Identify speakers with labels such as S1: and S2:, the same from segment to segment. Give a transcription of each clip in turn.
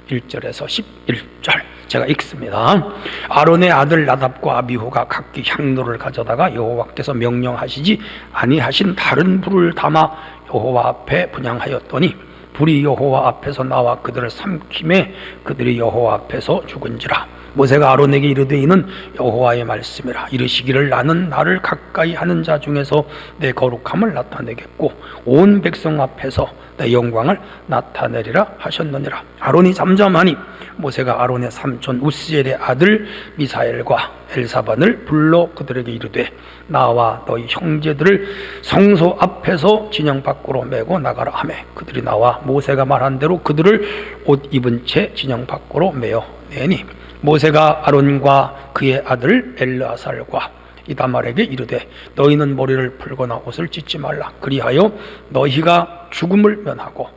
S1: 1절에서 11절 제가 읽습니다. 아론의 아들 나답과 아비후가 각기 향로를 가져다가 여호와께서 명령하시지 아니하신 다른 불을 담아 여호와 앞에 분향하였더니 불이 여호와 앞에서 나와 그들을 삼킴에 그들이 여호와 앞에서 죽은지라. 모세가 아론에게 이르되 이는 여호와의 말씀이라. 이르시기를 나는 나를 가까이 하는 자 중에서 내 거룩함을 나타내겠고 온 백성 앞에서 내 영광을 나타내리라 하셨느니라. 아론이 잠잠하니 모세가 아론의 삼촌 우스엘의 아들 미사엘과 엘사반을 불러 그들에게 이르되 나와 너희 형제들을 성소 앞에서 진영 밖으로 메고 나가라 하매 그들이 나와 모세가 말한 대로 그들을 옷 입은 채 진영 밖으로 메어 내니 모세가 아론과 그의 아들 엘르아살과 이다말에게 이르되 너희는 머리를 풀거나 옷을 찢지 말라. 그리하여 너희가 죽음을 면하고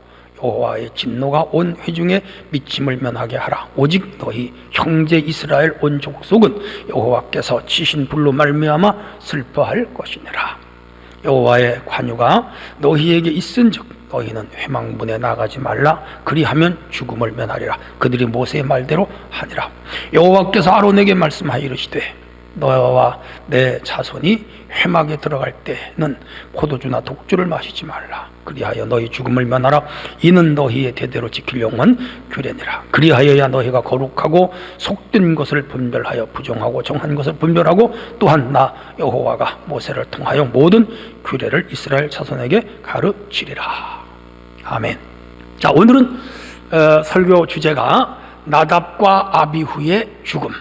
S1: 여호와의 진노가 온 회중에 미침을 면하게 하라. 오직 너희 형제 이스라엘 온 족속은 여호와께서 치신 불로 말미암아 슬퍼할 것이니라. 여호와의 관유가 너희에게 있은즉 너희는 회망문에 나가지 말라. 그리하면 죽음을 면하리라. 그들이 모세의 말대로 하니라. 여호와께서 아론에게 말씀하여 이르시되 너와 내 자손이 회막에 들어갈 때는 포도주나 독주를 마시지 말라. 그리하여 너희 죽음을 면하라. 이는 너희의 대대로 지킬 영원 규례니라. 그리하여야 너희가 거룩하고 속된 것을 분별하여 부정하고 정한 것을 분별하고 또한 나 여호와가 모세를 통하여 모든 규례를 이스라엘 자손에게 가르치리라. 아멘. 자, 오늘은 설교 주제가 나답과 아비후의 죽음,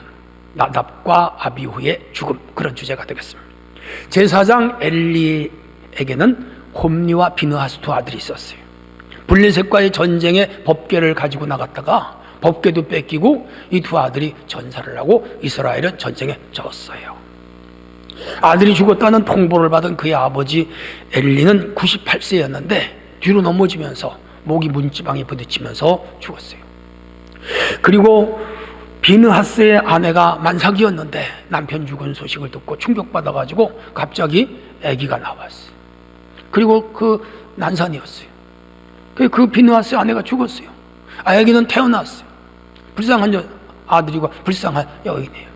S1: 나답과 아비후의 죽음, 그런 주제가 되겠습니다. 제사장 엘리에게는 홈리와 비느하스 두 아들이 있었어요. 블레셋과의 전쟁에 법궤를 가지고 나갔다가 법궤도 뺏기고 이 두 아들이 전사를 하고 이스라엘은 전쟁에 졌어요. 아들이 죽었다는 통보를 받은 그의 아버지 엘리는 98세였는데 뒤로 넘어지면서 목이 문지방에 부딪히면서 죽었어요. 그리고 비느하스의 아내가 만삭이었는데 남편 죽은 소식을 듣고 충격받아가지고 갑자기 아기가 나왔어요. 그리고 그 난산이었어요. 그 비느하스의 아내가 죽었어요. 아기는 태어났어요. 불쌍한 아들이고 불쌍한 여인이에요.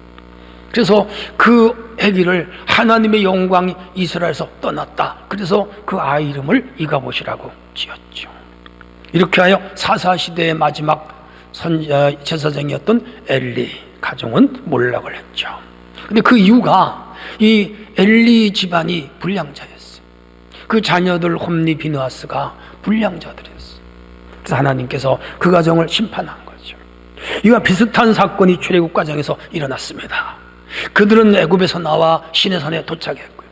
S1: 그래서 그 아기를 하나님의 영광이 이스라엘에서 떠났다. 그래서 그 아이 이름을 이가봇이라고 지었죠. 이렇게 하여 사사시대의 마지막 제사장이었던 엘리 가정은 몰락을 했죠. 근데 그 이유가 이 엘리 집안이 불량자였어요. 그 자녀들 홈리 비느하스가 불량자들이었어요. 그래서 하나님께서 그 가정을 심판한 거죠. 이와 비슷한 사건이 출애굽 과정에서 일어났습니다. 그들은 애굽에서 나와 시내산에 도착했고요.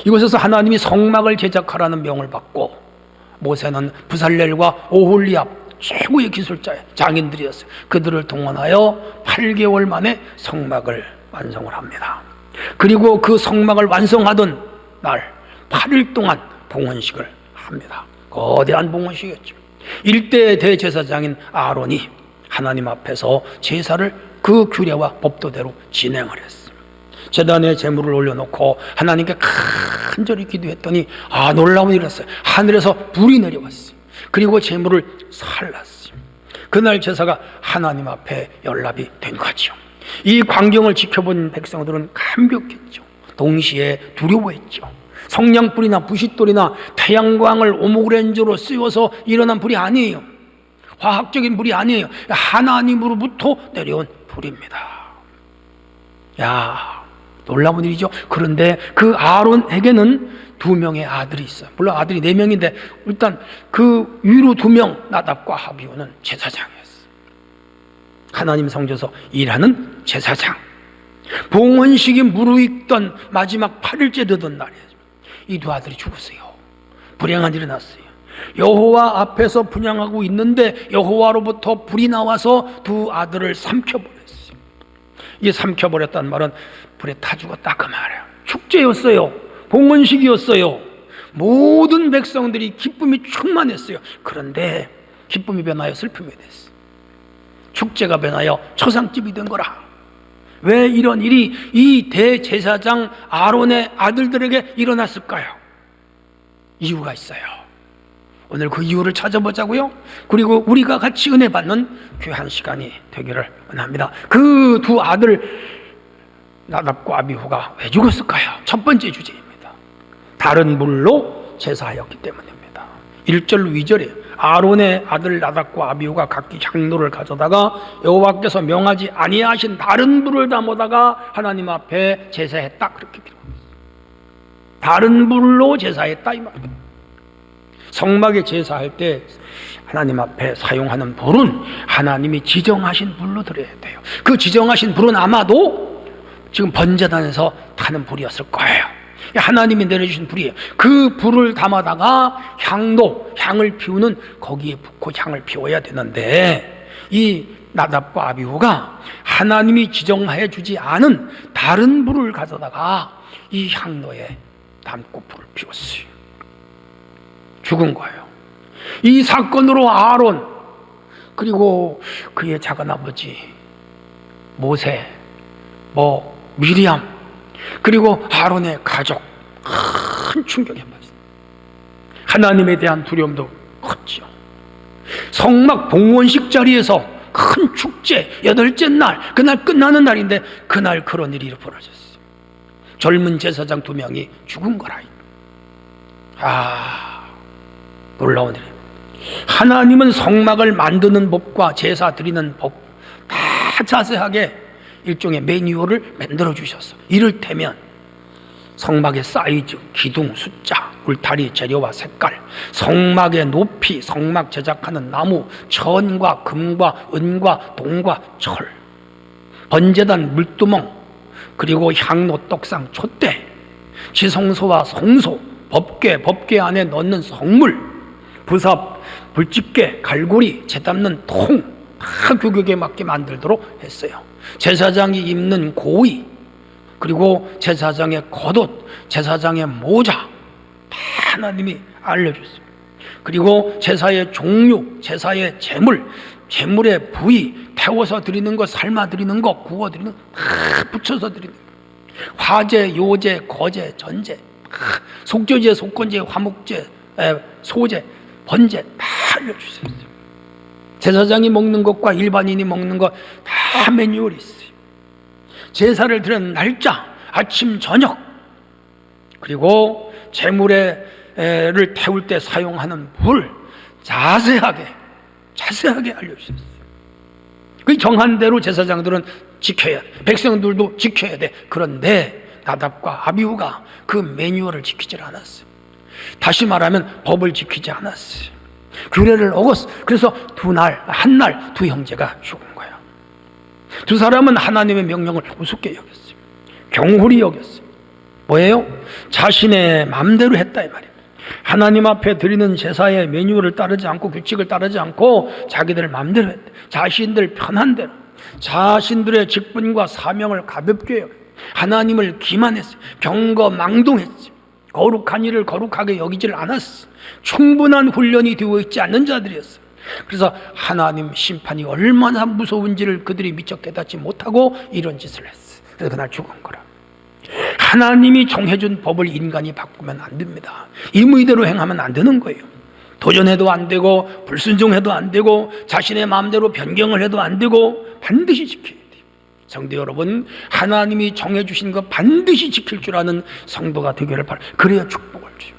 S1: 이곳에서 하나님이 성막을 제작하라는 명을 받고 모세는 부살렐과 오홀리압 최고의 기술자의 장인들이었어요. 그들을 동원하여 8개월 만에 성막을 완성을 합니다. 그리고 그 성막을 완성하던 날 8일 동안 봉헌식을 합니다. 거대한 봉헌식이었죠. 일대 대제사장인 아론이 하나님 앞에서 제사를 그 규례와 법도대로 진행을 했어요. 제단에 제물을 올려놓고 하나님께 간절히 기도했더니 놀라운 일이 있었어요. 하늘에서 불이 내려왔어요. 그리고 제물을 살랐어요. 그날 제사가 하나님 앞에 연락이 된 거죠. 이 광경을 지켜본 백성들은 감격했죠. 동시에 두려워했죠. 성냥불이나 부싯돌이나 태양광을 오모그랜저로 씌워서 일어난 불이 아니에요. 화학적인 불이 아니에요. 하나님으로부터 내려온 불입니다. 야, 놀라운 일이죠. 그런데 그 아론에게는 2명의 아들이 있어요. 물론 아들이 4명인데 일단 그 위로 2명 나답과 아비후는 제사장이었어요. 하나님 성전에서 일하는 제사장. 봉헌식이 무르익던 마지막 8일째 되던 날이에요. 이 2 아들이 죽었어요. 불행한 일이 났어요. 여호와 앞에서 분향하고 있는데 여호와로부터 불이 나와서 2 아들을 삼켜버렸어요. 이게 삼켜버렸다는 말은 불에 타 죽었다 그 말이에요. 축제였어요. 봉헌식이었어요. 모든 백성들이 기쁨이 충만했어요. 그런데 기쁨이 변하여 슬픔이 됐어요. 축제가 변하여 초상집이 된 거라. 왜 이런 일이 이 대제사장 아론의 아들들에게 일어났을까요? 이유가 있어요. 오늘 그 이유를 찾아보자고요. 그리고 우리가 같이 은혜 받는 귀한 시간이 되기를 원합니다. 그 두 아들 나답과 아비후가 왜 죽었을까요? 첫 번째 주제입니다. 다른 물로 제사하였기 때문입니다. 1절 2절에 아론의 아들 나답과 아비후가 각기 향로를 가져다가 여호와께서 명하지 아니하신 다른 불을 담아다가 하나님 앞에 제사했다, 그렇게 기록합니다. 다른 불로 제사했다 이 말입니다. 성막에 제사할 때 하나님 앞에 사용하는 불은 하나님이 지정하신 불로 드려야 돼요. 그 지정하신 불은 아마도 지금 번제단에서 타는 불이었을 거예요. 하나님이 내려주신 불이에요. 그 불을 담아다가 향을 피우는 거기에 붓고 향을 피워야 되는데, 이 나답과 아비후가 하나님이 지정해 주지 않은 다른 불을 가져다가 이 향로에 담고 불을 피웠어요. 죽은 거예요. 이 사건으로 아론, 그리고 그의 작은아버지 모세, 미리암, 그리고 아론의 가족 큰 충격에 빠졌어요. 하나님에 대한 두려움도 컸죠. 성막 봉헌식 자리에서 큰 축제 8째 날, 그날 끝나는 날인데 그날 그런 일이 벌어졌어요. 젊은 제사장 2명이 죽은 거라. 놀라운 일입니다. 하나님은 성막을 만드는 법과 제사 드리는 법 다 자세하게 일종의 매뉴얼을 만들어 주셨어. 이를테면 성막의 사이즈, 기둥, 숫자, 울타리 재료와 색깔, 성막의 높이, 성막 제작하는 나무, 천과 금과 은과 동과 철, 번제단 물두멍, 그리고 향로, 떡상, 촛대, 지성소와 성소, 법궤 안에 넣는 성물, 부삽, 불집게, 갈고리, 재 담는 통, 다 규격에 맞게 만들도록 했어요. 제사장이 입는 고위, 그리고 제사장의 겉옷, 제사장의 모자 다 하나님이 알려줬습니다. 그리고 제사의 종류, 제사의 제물의 부위, 태워서 드리는 것, 삶아 드리는 것, 구워 드리는 것, 다 붙여서 드리는 것, 화제, 요제, 거제, 전제, 속죄제, 속건제, 화목제, 소제, 번제 다 알려주셨어요. 제사장이 먹는 것과 일반인이 먹는 것 다 매뉴얼이 있어요. 제사를 드리는 날짜, 아침, 저녁, 그리고 제물을 태울 때 사용하는 불 자세하게 알려주셨어요. 그 정한 대로 제사장들은 지켜야 돼. 백성들도 지켜야 돼. 그런데 나답과 아비후가 그 매뉴얼을 지키질 않았어요. 다시 말하면 법을 지키지 않았어요. 규례를 어겼어. 그래서 한 날 두 형제가 죽은 거예요. 두 사람은 하나님의 명령을 우습게 여겼어요. 경홀히 여겼어요. 뭐예요? 자신의 마음대로 했다 이 말이에요. 하나님 앞에 드리는 제사의 매뉴얼을 따르지 않고, 규칙을 따르지 않고 자기들 마음대로 했대. 자신들 편한 대로, 자신들의 직분과 사명을 가볍게 여겼어요. 하나님을 기만했어요. 경거망동했어요. 거룩한 일을 거룩하게 여기질 않았어. 충분한 훈련이 되어 있지 않는 자들이었어. 그래서 하나님 심판이 얼마나 무서운지를 그들이 미처 깨닫지 못하고 이런 짓을 했어. 그래서 그날 죽은 거라. 하나님이 정해준 법을 인간이 바꾸면 안 됩니다. 임의대로 행하면 안 되는 거예요. 도전해도 안 되고, 불순종해도 안 되고, 자신의 마음대로 변경을 해도 안 되고, 반드시 지켜야 돼요. 성도 여러분, 하나님이 정해주신 것 반드시 지킬 줄 아는 성도가 되기를 바랍니다. 그래야 축복을 줘요.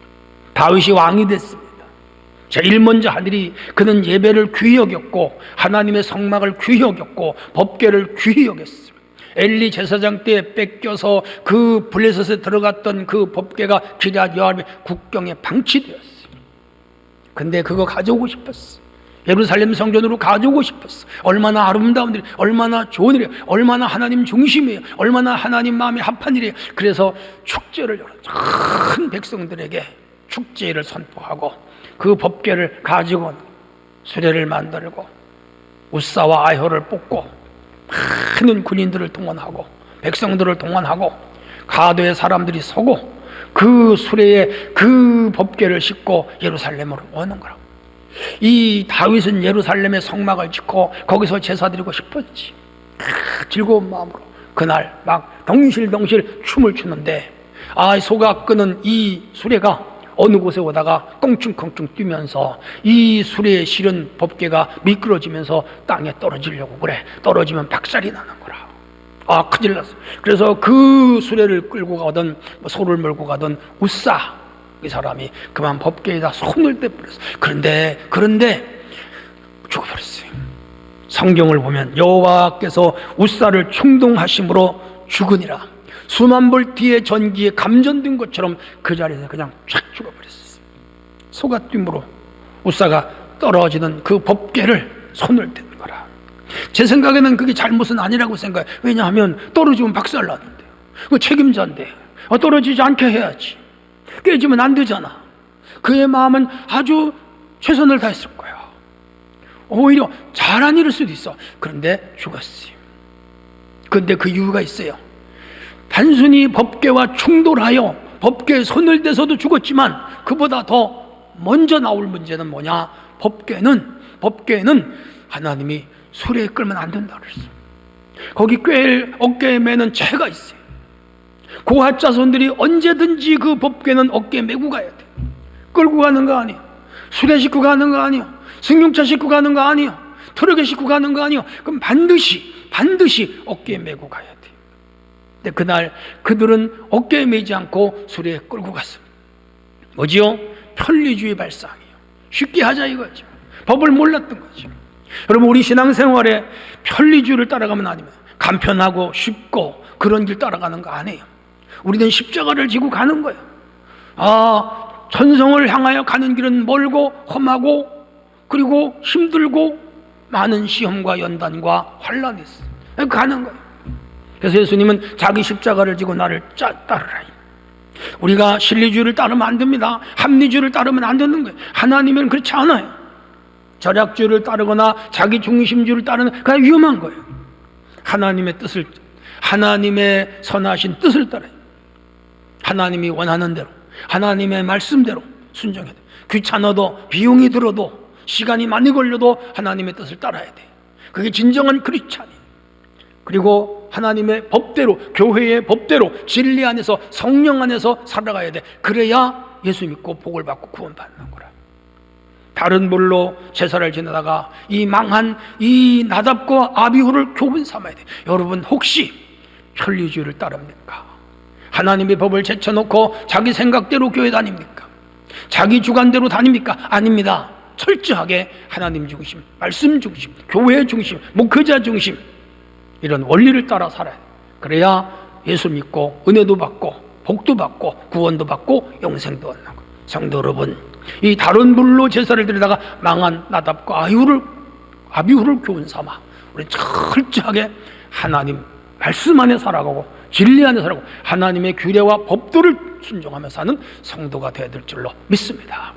S1: 다윗이 왕이 됐습니다. 제일 먼저 한 일이, 그는 예배를 귀히 여겼고 하나님의 성막을 귀히 여겼고 법궤를 귀히 여겼어요. 엘리 제사장 때 뺏겨서 그 블레셋에 들어갔던 그 법궤가 기럇 여아림의 국경에 방치되었어요. 근데 그거 가져오고 싶었어. 예루살렘 성전으로 가져오고 싶었어. 얼마나 아름다운 일이에요. 얼마나 좋은 일이에요. 얼마나 하나님 중심이에요. 얼마나 하나님 마음에 합한 일이에요. 그래서 축제를 열어 큰 백성들에게 축제를 선포하고 그 법궤를 가지고 수레를 만들고 우사와 아효를 뽑고 많은 군인들을 동원하고 백성들을 동원하고 가도의 사람들이 서고 그 수레에 그 법궤를 싣고 예루살렘으로 오는 거라고. 이 다윗은 예루살렘의 성막을 짓고 거기서 제사드리고 싶었지. 즐거운 마음으로 그날 막 덩실덩실 춤을 추는데 소가 끄는 이 수레가 어느 곳에 오다가 껑충껑충 뛰면서 이 술에 실은 법궤가 미끄러지면서 땅에 떨어지려고 그래. 떨어지면 박살이 나는 거라. 아, 큰일 났어. 그래서 그 수레를 끌고 가던 소를 몰고 가던 우사 이 사람이 그만 법궤에다 손을 떼버렸어. 그런데 죽어버렸어요. 성경을 보면 여호와께서 우사를 충동하심으로 죽으니라. 수만 볼 뒤에 전기에 감전된 것처럼 그 자리에서 그냥 쫙 죽어버렸어요. 소가 뜀으로 우사가 떨어지는 그 법궤를 손을 댄 거라. 제 생각에는 그게 잘못은 아니라고 생각해요. 왜냐하면 떨어지면 박살나는데 그 책임자인데 떨어지지 않게 해야지. 깨지면 안 되잖아. 그의 마음은 아주 최선을 다했을 거야. 오히려 잘한 일일 수도 있어. 그런데 죽었어요. 그런데 그 이유가 있어요. 단순히 법궤와 충돌하여 법궤에 손을 대서도 죽었지만 그보다 더 먼저 나올 문제는 뭐냐? 법궤는 하나님이 수레에 끌면 안 된다 그랬어요. 거기 어깨에 매는 채가 있어요. 고핫 자손들이 언제든지 그 법궤는 어깨에 메고 가야 돼. 끌고 가는 거 아니에요. 수레 싣고 가는 거 아니에요. 승용차 싣고 가는 거 아니에요. 트럭에 싣고 가는 거 아니에요. 그럼 반드시 어깨에 메고 가야 돼. 근데 그날 그들은 어깨에 메지 않고 수레에 끌고 갔습니다. 뭐지요? 편리주의 발상이에요. 쉽게 하자 이거죠. 법을 몰랐던 거죠. 여러분, 우리 신앙생활에 편리주의를 따라가면 아니면 간편하고 쉽고 그런 길 따라가는 거 아니에요. 우리는 십자가를 지고 가는 거예요. 천성을 향하여 가는 길은 멀고 험하고 그리고 힘들고 많은 시험과 연단과 환란이 있어요. 가는 거예요. 그래서 예수님은 자기 십자가를 지고 나를 따르라. 우리가 실리주의를 따르면 안 됩니다. 합리주의를 따르면 안 되는 거예요. 하나님은 그렇지 않아요. 절약주의를 따르거나 자기 중심주의를 따르는 그게 위험한 거예요. 하나님의 선하신 뜻을 따라요. 하나님이 원하는 대로, 하나님의 말씀대로 순종해야 돼. 귀찮아도, 비용이 들어도, 시간이 많이 걸려도 하나님의 뜻을 따라야 돼. 그게 진정한 크리스찬이에요. 그리고 하나님의 법대로, 교회의 법대로, 진리 안에서, 성령 안에서 살아가야 돼. 그래야 예수 믿고 복을 받고 구원받는 거라. 다른 불로 제사를 지내다가 이 망한 이 나답과 아비후를 교훈 삼아야 돼. 여러분, 혹시 편리주의를 따릅니까? 하나님의 법을 제쳐놓고 자기 생각대로 교회 다닙니까? 자기 주관대로 다닙니까? 아닙니다. 철저하게 하나님 중심, 말씀 중심, 교회 중심, 목회자 중심, 이런 원리를 따라 살아야 돼. 그래야 예수 믿고 은혜도 받고 복도 받고 구원도 받고 영생도 얻는 거예요. 성도 여러분, 이 다른 불로 제사를 드리다가 망한 나답과 아비후를 교훈 삼아 우리는 철저하게 하나님 말씀 안에 살아가고 진리 안에 살아가고 하나님의 규례와 법도를 순종하며 사는 성도가 되어야 될 줄로 믿습니다.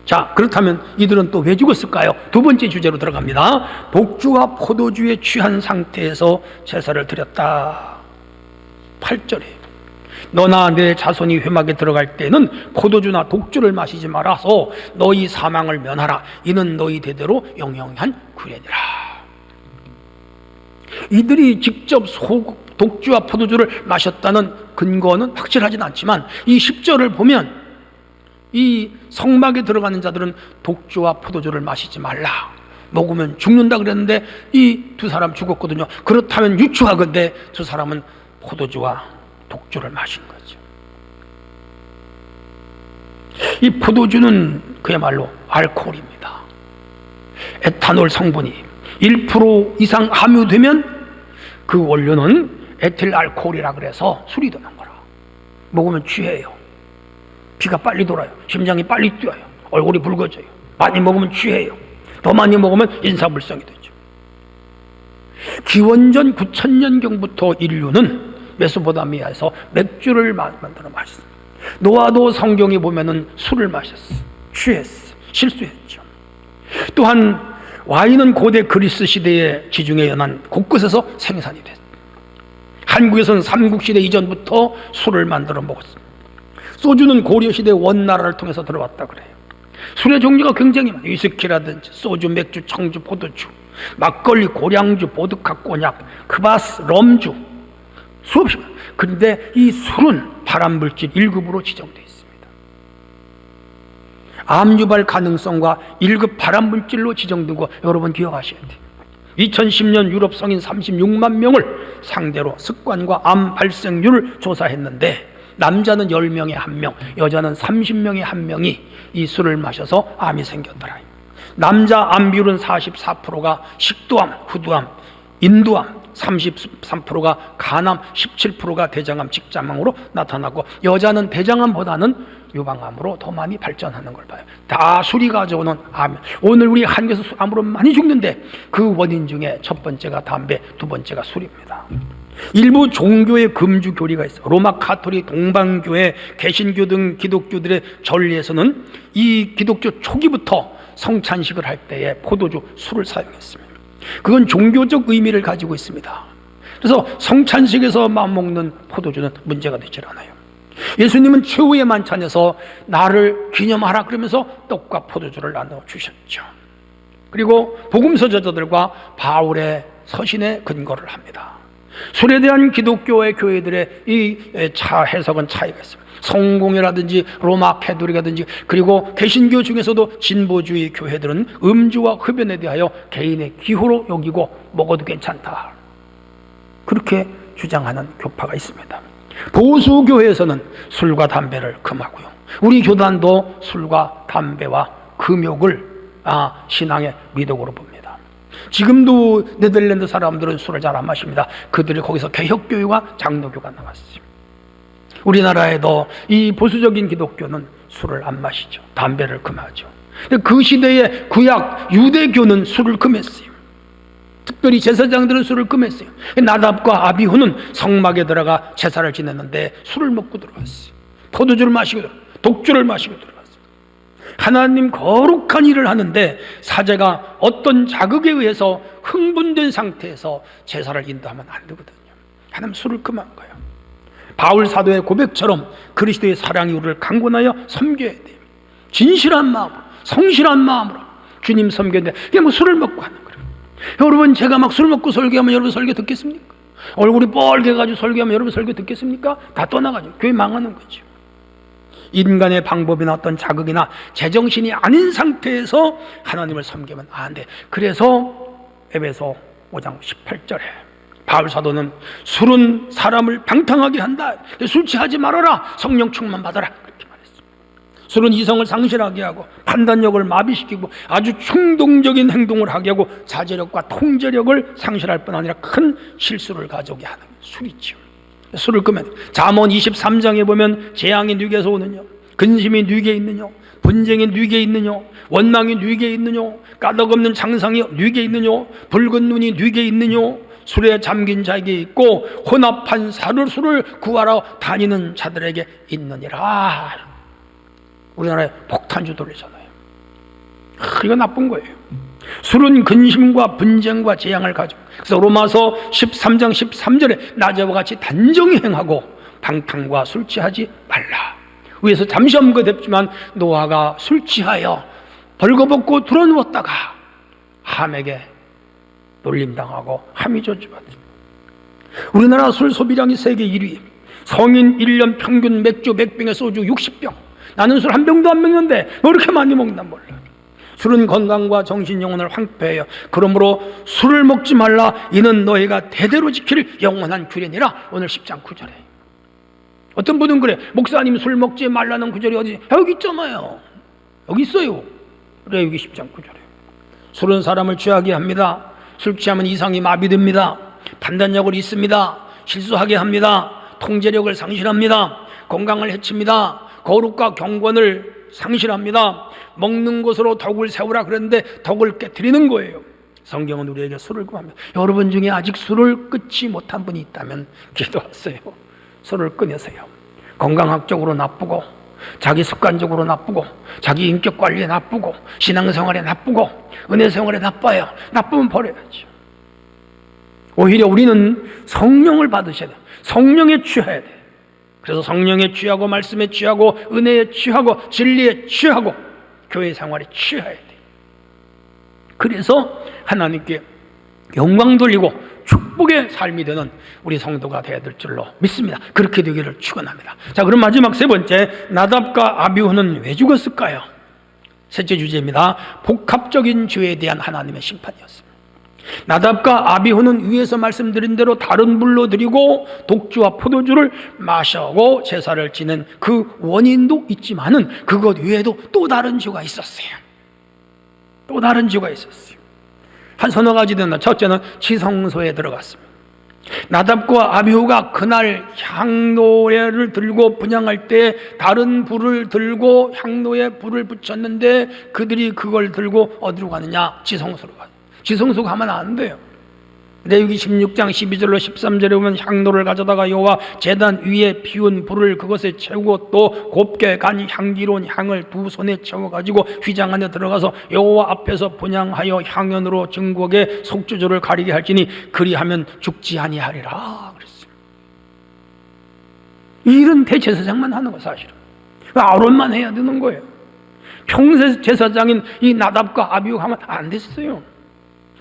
S1: 자, 그렇다면 이들은 또 왜 죽었을까요? 두 번째 주제로 들어갑니다. 독주와 포도주에 취한 상태에서 제사를 드렸다. 8절에 너나 내 자손이 회막에 들어갈 때는 포도주나 독주를 마시지 말아서 너희 사망을 면하라. 이는 너희 대대로 영영한 규례니라. 이들이 직접 독주와 포도주를 마셨다는 근거는 확실하진 않지만 이 10절을 보면 이 성막에 들어가는 자들은 독주와 포도주를 마시지 말라. 먹으면 죽는다 그랬는데 이 두 사람 죽었거든요. 그렇다면 유추하건대 두 사람은 포도주와 독주를 마신 거죠. 이 포도주는 그야말로 알코올입니다. 에탄올 성분이 1% 이상 함유되면 그 원료는 에틸 알코올이라 그래서 술이 되는 거라. 먹으면 취해요. 피가 빨리 돌아요. 심장이 빨리 뛰어요. 얼굴이 붉어져요. 많이 먹으면 취해요. 더 많이 먹으면 인사불성이 되죠. 기원전 9000년경부터 인류는 메소포타미아에서 맥주를 만들어 마셨어요. 노아도 성경에 보면은 술을 마셨어. 취했어. 실수했죠. 또한 와인은 고대 그리스 시대의 지중해 연안 곳곳에서 생산이 됐어요. 한국에서는 삼국시대 이전부터 술을 만들어 먹었습니다. 소주는 고려시대 원나라를 통해서 들어왔다 그래요. 술의 종류가 굉장히 많아요. 위스키라든지 소주, 맥주, 청주, 포도주, 막걸리, 고량주, 보드카, 꼬냑, 크바스, 럼주 수없이 많아요. 그런데 이 술은 발암물질 1급으로 지정되어 있습니다. 암 유발 가능성과 1급 발암 물질로 지정된 거 여러분 기억하셔야 돼요. 2010년 유럽 성인 36만 명을 상대로 습관과 암 발생률을 조사했는데 남자는 10명에 1명, 여자는 30명에 1명이 이 술을 마셔서 암이 생겼더라. 남자 암 비율은 44%가 식도암, 후두암, 인두암, 33%가 간암, 17%가 대장암, 직장암으로 나타나고 여자는 대장암보다는 유방암으로 더 많이 발전하는 걸 봐요. 다 술이 가져오는 암. 오늘 우리 한국에서 암으로 많이 죽는데 그 원인 중에 첫 번째가 담배, 두 번째가 술입니다. 일부 종교의 금주 교리가 있어요. 로마 가톨릭, 동방교회, 개신교 등 기독교들의 전례에서는 이 기독교 초기부터 성찬식을 할 때에 포도주, 술을 사용했습니다. 그건 종교적 의미를 가지고 있습니다. 그래서 성찬식에서 먹는 포도주는 문제가 되질 않아요. 예수님은 최후의 만찬에서 나를 기념하라 그러면서 떡과 포도주를 나눠 주셨죠. 그리고 복음서 저자들과 바울의 서신에 근거를 합니다. 술에 대한 기독교의 교회들의 이 해석은 차이가 있습니다. 성공회라든지 로마 캐톨릭이라든지 그리고 개신교 중에서도 진보주의 교회들은 음주와 흡연에 대하여 개인의 기호로 여기고 먹어도 괜찮다, 그렇게 주장하는 교파가 있습니다. 보수교회에서는 술과 담배를 금하고요. 우리 교단도 술과 담배와 금욕을 신앙의 미덕으로 봅니다. 지금도 네덜란드 사람들은 술을 잘 안 마십니다. 그들이 거기서 개혁교회와 장로교가 나왔어요. 우리나라에도 이 보수적인 기독교는 술을 안 마시죠. 담배를 금하죠. 근데 그 시대의 구약 유대교는 술을 금했어요. 특별히 제사장들은 술을 금했어요. 나답과 아비후는 성막에 들어가 제사를 지냈는데 술을 먹고 들어왔어요. 포도주를 마시고 독주를 마시고 들어왔어요. 하나님 거룩한 일을 하는데 사제가 어떤 자극에 의해서 흥분된 상태에서 제사를 인도하면 안 되거든요. 하나님 술을 금한 거예요. 바울 사도의 고백처럼 그리스도의 사랑이 우리를 강권하여 섬겨야 돼요. 진실한 마음으로, 성실한 마음으로 주님 섬겼는데 이게 뭐 술을 먹고 하는 거예요. 여러분, 제가 막 술 먹고 설교하면 여러분 설교 듣겠습니까? 얼굴이 뻘개가지고 설교하면 여러분 설교 듣겠습니까? 다 떠나가지고 교회 망하는 거죠. 인간의 방법이나 어떤 자극이나 제정신이 아닌 상태에서 하나님을 섬기면 안 돼. 그래서 에베소 5장 18절에 바울 사도는 술은 사람을 방탕하게 한다. 술 취하지 말아라. 성령 충만 받아라. 그렇게 말했습니다. 술은 이성을 상실하게 하고 판단력을 마비시키고 아주 충동적인 행동을 하게 하고 자제력과 통제력을 상실할 뿐 아니라 큰 실수를 가져오게 하는 술이죠. 술을 끄면 잠언 23장에 보면 재앙이 누게서 오느냐, 근심이 누게 있느냐, 분쟁이 누게 있느냐, 원망이 누게 있느냐, 까닭없는 장상이 누게 있느냐, 붉은 눈이 누게 있느냐, 술에 잠긴 자에게 있고 혼합한 술을 구하러 다니는 자들에게 있느니라. 우리나라에 폭탄주 돌리잖아요. 이거 나쁜 거예요. 술은 근심과 분쟁과 재앙을 가지고, 그래서 로마서 13장 13절에 낮에와 같이 단정히 행하고 방탕과 술 취하지 말라. 위에서 잠시 언급했지만 노아가 술 취하여 벌거벗고 드러누웠다가 함에게 놀림당하고 함이 저주받습니다. 우리나라 술 소비량이 세계 1위. 성인 1년 평균 맥주 100병에 소주 60병. 나는 술 한 병도 안 먹는데 왜 이렇게 많이 먹나 몰라. 술은 건강과 정신 영혼을 황폐해요. 그러므로 술을 먹지 말라. 이는 너희가 대대로 지킬 영원한 규례니라. 오늘 10장 9절에 어떤 분은 그래, 목사님 술 먹지 말라는 구절이 어디? 여기 있잖아요. 여기 있어요. 그래, 여기 10장 9절에 술은 사람을 취하게 합니다. 술 취하면 이성이 마비됩니다. 판단력을 잃습니다. 실수하게 합니다. 통제력을 상실합니다. 건강을 해칩니다. 거룩과 경건을 상실합니다. 먹는 것으로 덕을 세우라 그랬는데 덕을 깨트리는 거예요. 성경은 우리에게 술을 금합니다. 여러분 중에 아직 술을 끊지 못한 분이 있다면 기도하세요. 술을 끊으세요. 건강학적으로 나쁘고, 자기 습관적으로 나쁘고, 자기 인격 관리에 나쁘고, 신앙생활에 나쁘고, 은혜생활에 나빠요. 나쁘면 버려야죠. 오히려 우리는 성령을 받으셔야 돼요. 성령에 취해야 돼요. 그래서 성령에 취하고, 말씀에 취하고, 은혜에 취하고, 진리에 취하고, 교회 생활에 취해야 돼요. 그래서 하나님께 영광 돌리고 축복의 삶이 되는 우리 성도가 되어야 될 줄로 믿습니다. 그렇게 되기를 축원합니다. 자, 그럼 마지막 세 번째, 나답과 아비후는 왜 죽었을까요? 셋째 주제입니다. 복합적인 죄에 대한 하나님의 심판이었습니다. 나답과 아비후는 위에서 말씀드린 대로 다른 불로 드리고 독주와 포도주를 마시고 제사를 지낸 그 원인도 있지만은 그것 외에도 또 다른 죄가 있었어요. 또 다른 죄가 있었어요. 한 서너 가지 된다. 첫째는 지성소에 들어갔습니다. 나답과 아비후가 그날 향로를 들고 분향할 때 다른 불을 들고 향로에 불을 붙였는데 그들이 그걸 들고 어디로 가느냐? 지성소로 가요. 지성소 가면 안 돼요. 레위기 16장 12절로 13절에 보면 향로를 가져다가 여호와 제단 위에 피운 불을 그것에 채우고 또 곱게 간 향기로운 향을 두 손에 채워가지고 휘장 안에 들어가서 여호와 앞에서 분향하여 향연으로 증거에 속주조를 가리게 할지니 그리하면 죽지 아니하리라 그랬어요. 이 일은 대제사장만 하는 거 사실은. 아론만 해야 되는 거예요. 평소 제사장인 이 나답과 아비후가 하면 안 됐어요.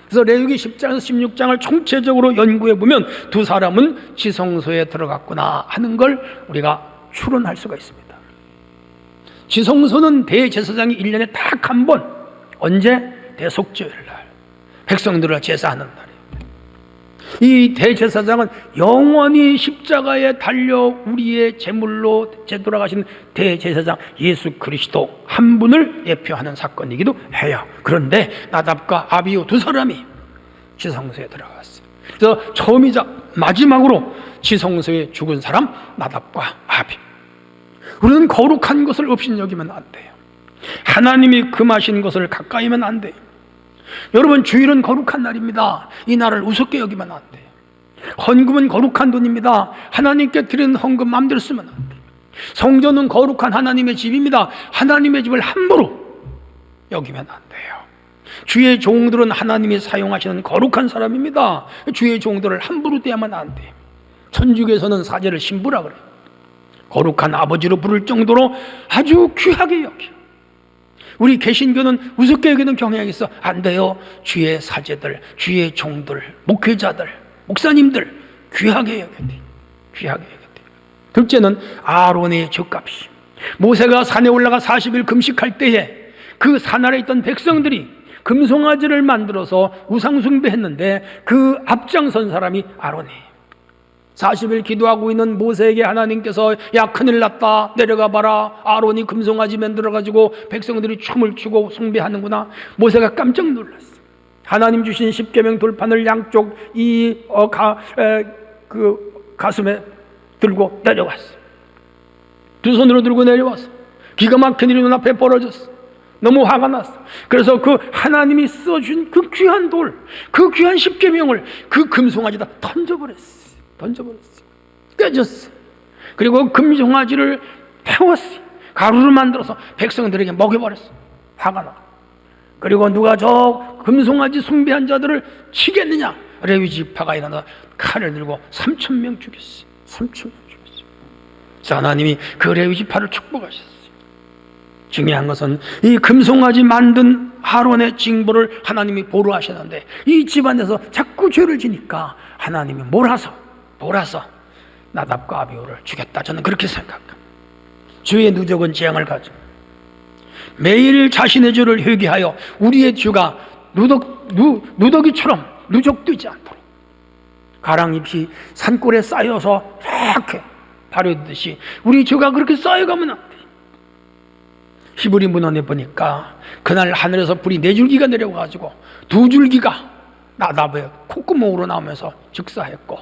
S1: 그래서 레위기 10장에서 16장을 총체적으로 연구해 보면 두 사람은 지성소에 들어갔구나 하는 걸 우리가 추론할 수가 있습니다. 지성소는 대제사장이 1년에 딱 한 번, 언제? 대속죄일 날, 백성들을 제사하는 날이에요. 이 대제사장은 영원히 십자가에 달려 우리의 제물로 되돌아가신 대제사장 예수 그리스도 한 분을 예표하는 사건이기도 해요. 그런데 나답과 아비후 두 사람이 지성소에 들어갔어요. 그래서 처음이자 마지막으로 지성소에 죽은 사람 나답과 아비. 우리는 거룩한 것을 업신여기면 안 돼요. 하나님이 금하신 것을 가까이면 안 돼요. 여러분, 주일은 거룩한 날입니다. 이 날을 우습게 여기면 안 돼요. 헌금은 거룩한 돈입니다. 하나님께 드리는 헌금 마음대로 쓰면 안 돼요. 성전은 거룩한 하나님의 집입니다. 하나님의 집을 함부로 여기면 안 돼요. 주의 종들은 하나님이 사용하시는 거룩한 사람입니다. 주의 종들을 함부로 대하면 안 돼요. 천주교에서는 사제를 신부라 그래요. 거룩한 아버지로 부를 정도로 아주 귀하게 여겨요. 우리 개신교는 우습게 여기는 경향이 있어. 안 돼요. 주의 사제들, 주의 종들, 목회자들, 목사님들 귀하게 여겨야 돼요. 귀하게 여겨야 돼요. 둘째는 아론의 죗값이. 모세가 산에 올라가 40일 금식할 때에 그 산 아래 있던 백성들이 금송아지를 만들어서 우상숭배했는데 그 앞장선 사람이 아론이에요. 40일 기도하고 있는 모세에게 하나님께서 야 큰일 났다 내려가 봐라. 아론이 금송아지 만들어가지고 백성들이 춤을 추고 숭배하는구나. 모세가 깜짝 놀랐어. 하나님 주신 십계명 돌판을 양쪽 가슴에 들고 내려왔어. 두 손으로 들고 내려왔어. 기가 막힌 일이 눈앞에 벌어졌어. 너무 화가 났어. 그래서 그 하나님이 써준 그 귀한 돌, 그 귀한 십계명을 그 금송아지다 던져버렸어. 깨졌어. 그리고 금송아지를 태웠어. 가루를 만들어서 백성들에게 먹여버렸어. 화가 나. 그리고 누가 저 금송아지 숭배한 자들을 치겠느냐? 레위 지파가 일어나 칼을 들고 3,000명 죽였어. 3,000명 죽였어. 그래서 하나님이 그 레위 지파를 축복하셨어요. 중요한 것은 이 금송아지 만든 아론의 징벌을 하나님이 보루하셨는데 이 집안에서 자꾸 죄를 지니까 하나님이 몰아서 나답과 아비후를 죽였다. 저는 그렇게 생각합니다. 주의 누적은 재앙을 가져. 매일 자신의 죄를 회개하여 우리의 죄가 누더기처럼 누적되지 않도록 가랑잎이 산골에 쌓여서 이렇게 발효되듯이 우리 죄가 그렇게 쌓여가면 안 돼. 히브리 문헌에 보니까 그날 하늘에서 불이 4줄기가 내려와가지고 2줄기가 나답의 콧구멍으로 나오면서 즉사했고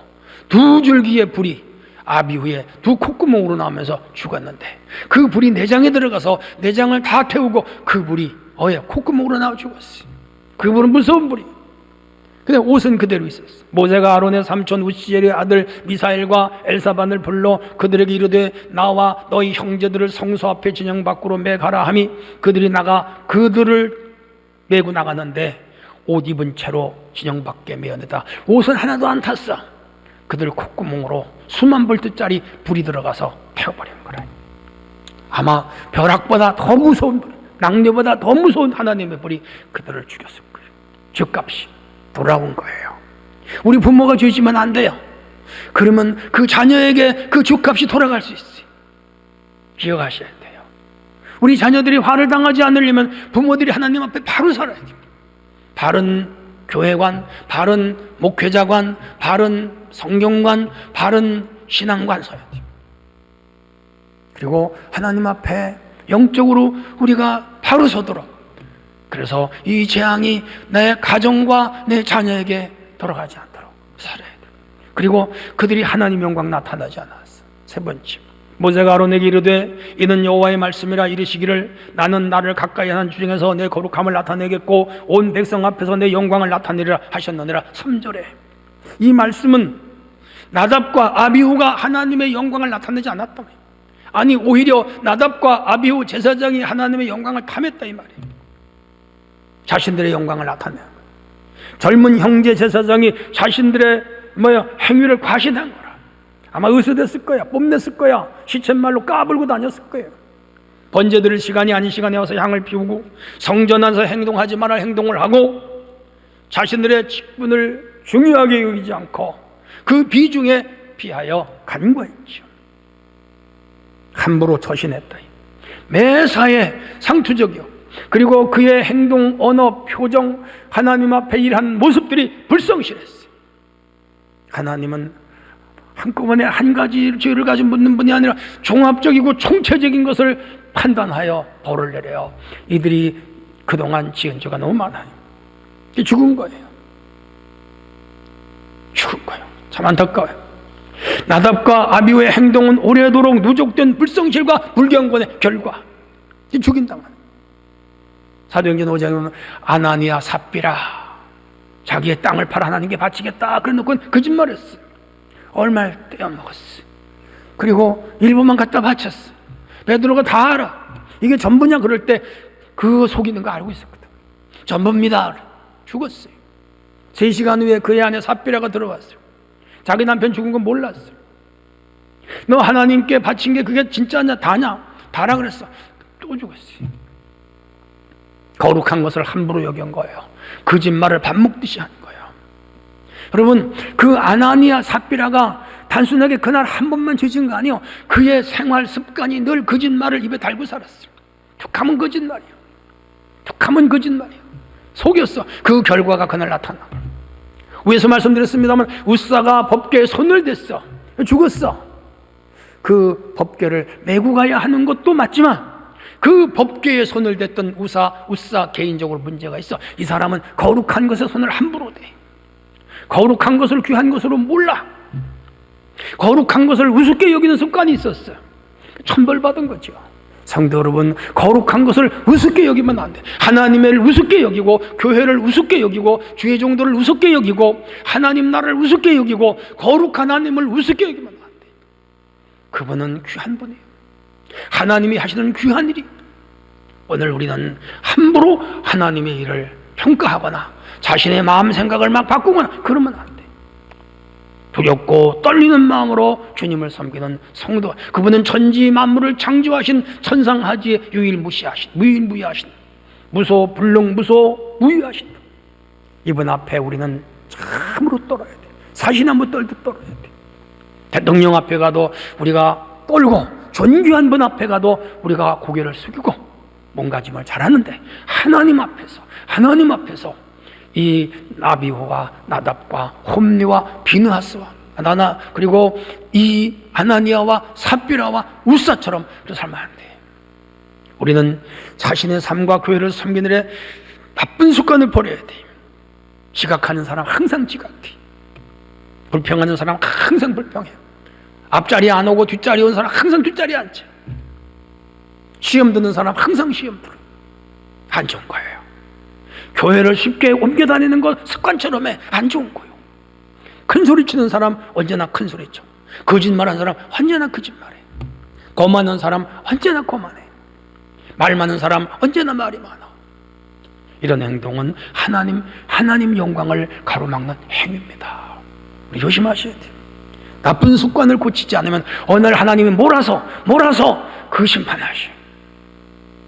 S1: 2줄기의 불이 아비후의 2 콧구멍으로 나오면서 죽었는데 그 불이 내장에 들어가서 내장을 다 태우고 그 불이 콧구멍으로 나와 죽었어요. 그 불은 무서운 불이. 근데 옷은 그대로 있었어. 모세가 아론의 삼촌 우시엘의 아들 미사엘과 엘사반을 불러 그들에게 이르되 나와 너희 형제들을 성소 앞에 진영 밖으로 매가라 하미 그들이 나가 그들을 메고 나갔는데 옷 입은 채로 진영 밖에 메어내다. 옷은 하나도 안 탔어. 그들 콧구멍으로 수만 볼트짜리 불이 들어가서 태워버린 거라. 아마 벼락보다 더 무서운 불, 낙뢰보다 더 무서운 하나님의 불이 그들을 죽였을 거예요. 죗값이 돌아온 거예요. 우리 부모가 죄지면 안 돼요. 그러면 그 자녀에게 그 죗값이 돌아갈 수 있어요. 기억하셔야 돼요. 우리 자녀들이 화를 당하지 않으려면 부모들이 하나님 앞에 바로 살아야 됩니다. 바른 교회관, 바른 목회자관, 바른 성경관, 바른 신앙관 서야 돼요. 그리고 하나님 앞에 영적으로 우리가 바로 서도록, 그래서 이 재앙이 내 가정과 내 자녀에게 돌아가지 않도록 살아야 돼요. 그리고 그들이 하나님 영광 나타나지 않았어. 세 번째, 모세가 아론에게 이르되 이는 여호와의 말씀이라 이르시기를 나는 나를 가까이 하는 주 중에서 내 거룩함을 나타내겠고 온 백성 앞에서 내 영광을 나타내리라 하셨느니라. 3절에 이 말씀은 나답과 아비후가 하나님의 영광을 나타내지 않았다며. 아니, 오히려 나답과 아비후 제사장이 하나님의 영광을 탐했다 이 말이에요. 자신들의 영광을 나타내는 거예요. 젊은 형제 제사장이 자신들의 행위를 과신한 거라. 아마 의수됐을 거야, 뽐냈을 거야, 시쳇말로 까불고 다녔을 거예요. 번제 드릴 시간이 아닌 시간에 와서 향을 피우고 성전 안에서 행동하지 말할 행동을 하고 자신들의 직분을 중요하게 여기지 않고 그 비중에 비하여 간과했죠. 함부로 처신했다. 매사에 상투적이요. 그리고 그의 행동, 언어, 표정, 하나님 앞에 일한 모습들이 불성실했어요. 하나님은 한꺼번에 한 가지 죄를 가지고 묻는 분이 아니라 종합적이고 총체적인 것을 판단하여 벌을 내려요. 이들이 그동안 지은 죄가 너무 많아요. 죽은 거예요. 죽은 거예요. 참 안타까워요. 나답과 아비후의 행동은 오래도록 누적된 불성실과 불경건의 결과. 죽인다만. 사도행전 5장에 보면 아나니아 삽비라 자기의 땅을 팔아 하나님께 바치겠다 그래놓고는 거짓말했어. 얼마를 떼어먹었어. 그리고 일부만 갖다 바쳤어. 베드로가 다 알아. 이게 전부냐 그럴 때 그거 속이는 거 알고 있었거든. 전부입니다. 죽었어요. 3시간 후에 그의 안에 삽비라가 들어왔어요. 자기 남편 죽은 건 몰랐어요. 너 하나님께 바친 게 그게 진짜냐 다냐? 다라 그랬어. 또 죽었어요. 거룩한 것을 함부로 여긴 거예요. 거짓말을 밥 먹듯이 한 거예요. 여러분, 그 아나니아 삽비라가 단순하게 그날 한 번만 죄진 거 아니에요. 그의 생활 습관이 늘 거짓말을 입에 달고 살았어요. 툭하면 거짓말이에요. 툭하면 거짓말이에요. 속였어. 그 결과가 그날 나타나. 위에서 말씀드렸습니다만 우사가 법궤에 손을 댔어. 죽었어. 그 법궤를 메고 가야 하는 것도 맞지만 그 법궤에 손을 댔던 우사 개인적으로 문제가 있어. 이 사람은 거룩한 것에 손을 함부로 대. 거룩한 것을 귀한 것으로 몰라. 거룩한 것을 우습게 여기는 습관이 있었어. 천벌받은 거죠. 성도 여러분, 거룩한 것을 우습게 여기면 안 돼. 하나님을 우습게 여기고 교회를 우습게 여기고 주의 종도를 우습게 여기고 하나님 나라를 우습게 여기고 거룩한 하나님을 우습게 여기면 안 돼. 그분은 귀한 분이에요. 하나님이 하시는 귀한 일이. 오늘 우리는 함부로 하나님의 일을 평가하거나 자신의 마음 생각을 막 바꾸거나 그러면 안 돼. 두렵고 떨리는 마음으로 주님을 섬기는 성도, 그분은 천지 만물을 창조하신 천상하지의 무일무이하신 무소 불능 무소 무유하신 이분 앞에 우리는 참으로 떨어야 돼. 사시나무 떨듯 떨어야 돼. 대통령 앞에 가도 우리가 떨고 존귀한 분 앞에 가도 우리가 고개를 숙이고 몸가짐을 잘하는데 하나님 앞에서 이 아비후와 나답과 홈리와 비느하스와 그리고 이 아나니아와 삽비라와 우사처럼 살면 안 돼. 우리는 자신의 삶과 교회를 섬기는 데 나쁜 습관을 버려야 돼. 지각하는 사람 항상 지각해. 불평하는 사람 항상 불평해. 앞자리에 안 오고 뒷자리에 온 사람 항상 뒷자리에 앉아. 시험 드는 사람 항상 시험 들어. 안 좋은 거예요. 교회를 쉽게 옮겨 다니는 것 습관처럼 해. 안 좋은 거예요. 큰 소리 치는 사람 언제나 큰 소리 쳐. 거짓말하는 사람 언제나 거짓말해. 거만한 사람 언제나 거만해. 말 많은 사람 언제나 말이 많아. 이런 행동은 하나님 영광을 가로막는 행위입니다. 우리 조심하셔야 돼요. 나쁜 습관을 고치지 않으면 어느 날 하나님이 몰아서 그 심판하셔.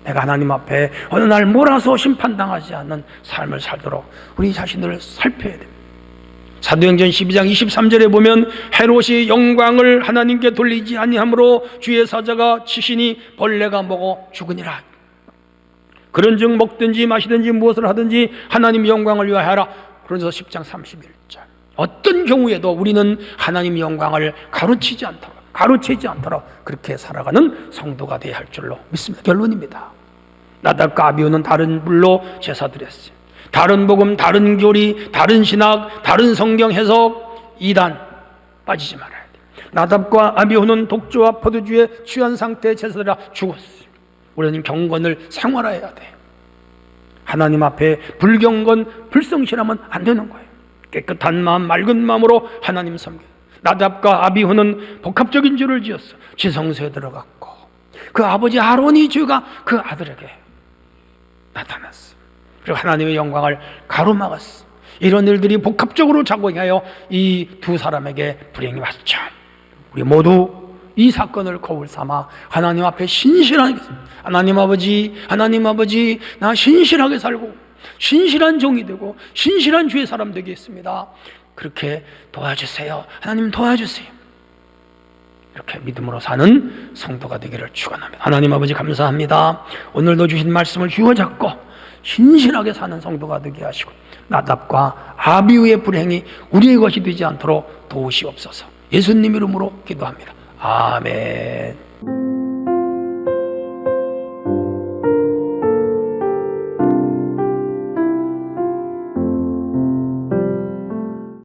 S1: 내가 하나님 앞에 어느 날 몰아서 심판당하지 않는 삶을 살도록 우리 자신들을 살펴야 됩니다. 사도행전 12장 23절에 보면 헤롯이 영광을 하나님께 돌리지 아니하므로 주의 사자가 치시니 벌레가 먹어 죽으니라. 그런즉 먹든지 마시든지 무엇을 하든지 하나님 영광을 위하여 하라. 그래서 10장 31절. 어떤 경우에도 우리는 하나님 영광을 가르치지 않도록 그렇게 살아가는 성도가 되어야 할 줄로 믿습니다. 결론입니다. 나답과 아비후는 다른 불로 제사드렸어요. 다른 복음, 다른 교리, 다른 신학, 다른 성경 해석, 이단 빠지지 말아야 돼요. 나답과 아비후는 독주와 포도주에 취한 상태의 제사드려 죽었어요. 우리는 경건을 생활해야 돼요. 하나님 앞에 불경건, 불성실하면 안 되는 거예요. 깨끗한 마음, 맑은 마음으로 하나님 섬겨요. 나답과 아비후는 복합적인 죄를 지었어. 지성소에 들어갔고 그 아버지 아론이 죄가 그 아들에게 나타났어. 그리고 하나님의 영광을 가로막았어. 이런 일들이 복합적으로 작용하여 이 두 사람에게 불행이 왔죠. 우리 모두 이 사건을 거울 삼아 하나님 앞에 신실하게, 하나님 아버지, 나 신실하게 살고 신실한 종이 되고 신실한 주의 사람 되겠습니다. 그렇게 도와주세요. 하나님 도와주세요. 이렇게 믿음으로 사는 성도가 되기를 축원합니다. 하나님 아버지 감사합니다. 오늘도 주신 말씀을 쥐어잡고 신실하게 사는 성도가 되게 하시고 나답과 아비후의 불행이 우리의 것이 되지 않도록 도우시옵소서. 예수님 이름으로 기도합니다. 아멘.